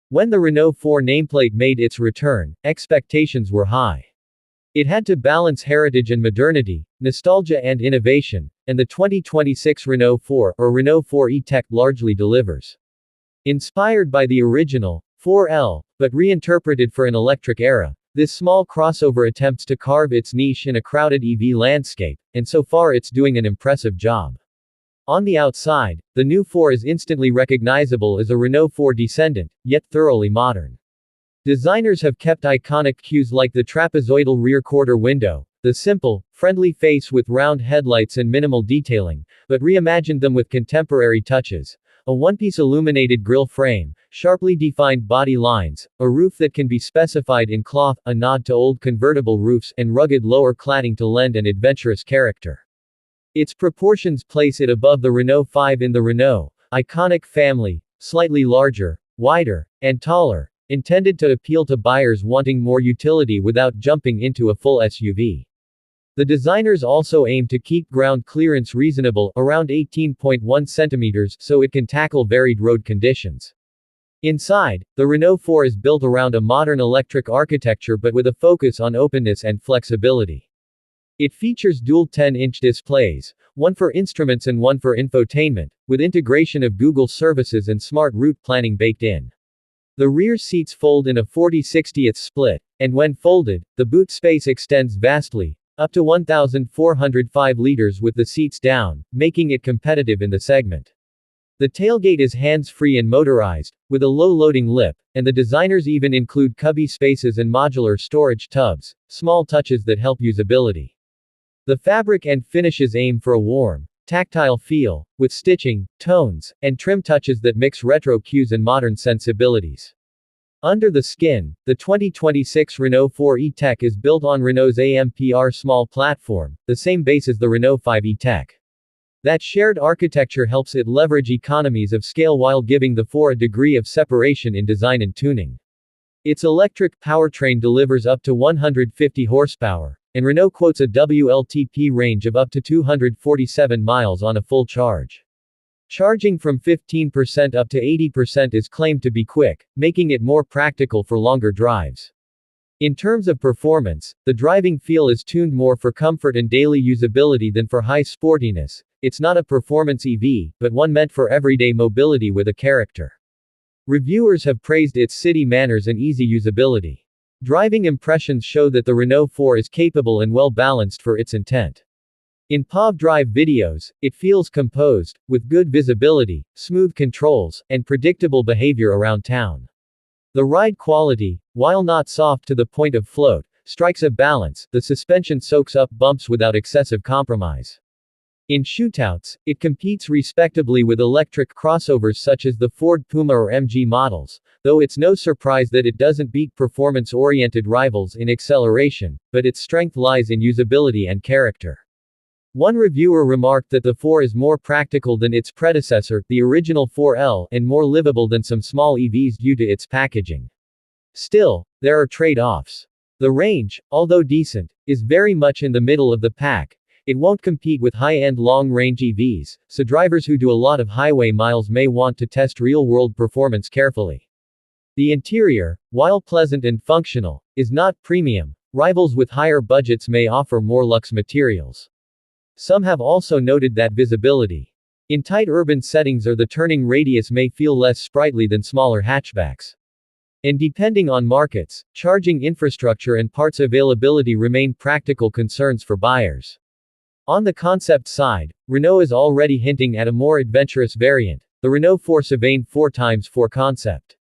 When the Renault 4 nameplate made its return, expectations were high. It had to balance heritage and modernity, nostalgia and innovation, and the 2026 Renault 4, or Renault 4 E-Tech, largely delivers. Inspired by the original 4L, but reinterpreted for an electric era, this small crossover attempts to carve its niche in a crowded EV landscape, and so far it's doing an impressive job. On the outside, the new 4 is instantly recognizable as a Renault 4 descendant, yet thoroughly modern. Designers have kept iconic cues like the trapezoidal rear quarter window, the simple, friendly face with round headlights and minimal detailing, but reimagined them with contemporary touches. A one-piece illuminated grille frame, sharply defined body lines, a roof that can be specified in cloth, a nod to old convertible roofs, and rugged lower cladding to lend an adventurous character. Its proportions place it above the Renault 5 in the Renault iconic family, slightly larger, wider, and taller, intended to appeal to buyers wanting more utility without jumping into a full SUV. The designers also aim to keep ground clearance reasonable, around 18.1 centimeters, so it can tackle varied road conditions. Inside, the Renault 4 is built around a modern electric architecture but with a focus on openness and flexibility. It features dual 10-inch displays, one for instruments and one for infotainment, with integration of Google services and smart route planning baked in. The rear seats fold in a 40/60th split, and when folded, the boot space extends vastly, up to 1,405 liters with the seats down, making it competitive in the segment. The tailgate is hands-free and motorized, with a low-loading lip, and the designers even include cubby spaces and modular storage tubs, small touches that help usability. The fabric and finishes aim for a warm, tactile feel, with stitching, tones, and trim touches that mix retro cues and modern sensibilities. Under the skin, the 2026 Renault 4 E-Tech is built on Renault's AMPR small platform, the same base as the Renault 5 E-Tech. That shared architecture helps it leverage economies of scale while giving the 4 a degree of separation in design and tuning. Its electric powertrain delivers up to 150 horsepower, and Renault quotes a WLTP range of up to 247 miles on a full charge. Charging from 15% up to 80% is claimed to be quick, making it more practical for longer drives. In terms of performance, the driving feel is tuned more for comfort and daily usability than for high sportiness. It's not a performance EV, but one meant for everyday mobility with a character. Reviewers have praised its city manners and easy usability. Driving impressions show that the Renault 4 is capable and well balanced for its intent. In POV drive videos, it feels composed, with good visibility, smooth controls, and predictable behavior around town. The ride quality, while not soft to the point of float, strikes a balance. The suspension soaks up bumps without excessive compromise. In shootouts, it competes respectably with electric crossovers such as the Ford Puma or MG models, though it's no surprise that it doesn't beat performance-oriented rivals in acceleration, but its strength lies in usability and character. One reviewer remarked that the 4 is more practical than its predecessor, the original 4L, and more livable than some small EVs due to its packaging. Still, there are trade-offs. The range, although decent, is very much in the middle of the pack. It won't compete with high-end long-range EVs, so drivers who do a lot of highway miles may want to test real-world performance carefully. The interior, while pleasant and functional, is not premium. Rivals with higher budgets may offer more luxe materials. Some have also noted that visibility in tight urban settings or the turning radius may feel less sprightly than smaller hatchbacks. And depending on markets, charging infrastructure and parts availability remain practical concerns for buyers. On the concept side, Renault is already hinting at a more adventurous variant, the Renault 4 Savane 4x4 concept.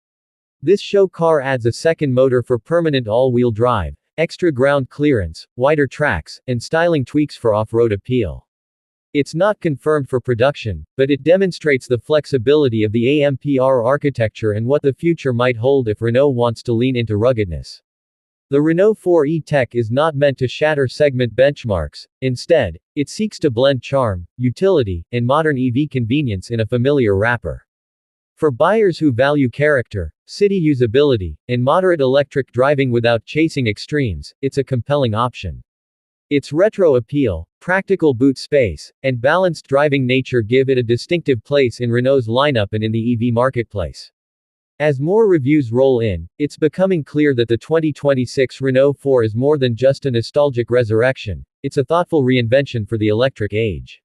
This show car adds a second motor for permanent all-wheel drive, extra ground clearance, wider tracks, and styling tweaks for off-road appeal. It's not confirmed for production, but it demonstrates the flexibility of the AMPR architecture and what the future might hold if Renault wants to lean into ruggedness. The Renault 4 E-Tech is not meant to shatter segment benchmarks. Instead, it seeks to blend charm, utility, and modern EV convenience in a familiar wrapper. For buyers who value character, city usability, and moderate electric driving without chasing extremes, it's a compelling option. Its retro appeal, practical boot space, and balanced driving nature give it a distinctive place in Renault's lineup and in the EV marketplace. As more reviews roll in, it's becoming clear that the 2026 Renault 4 is more than just a nostalgic resurrection, it's a thoughtful reinvention for the electric age.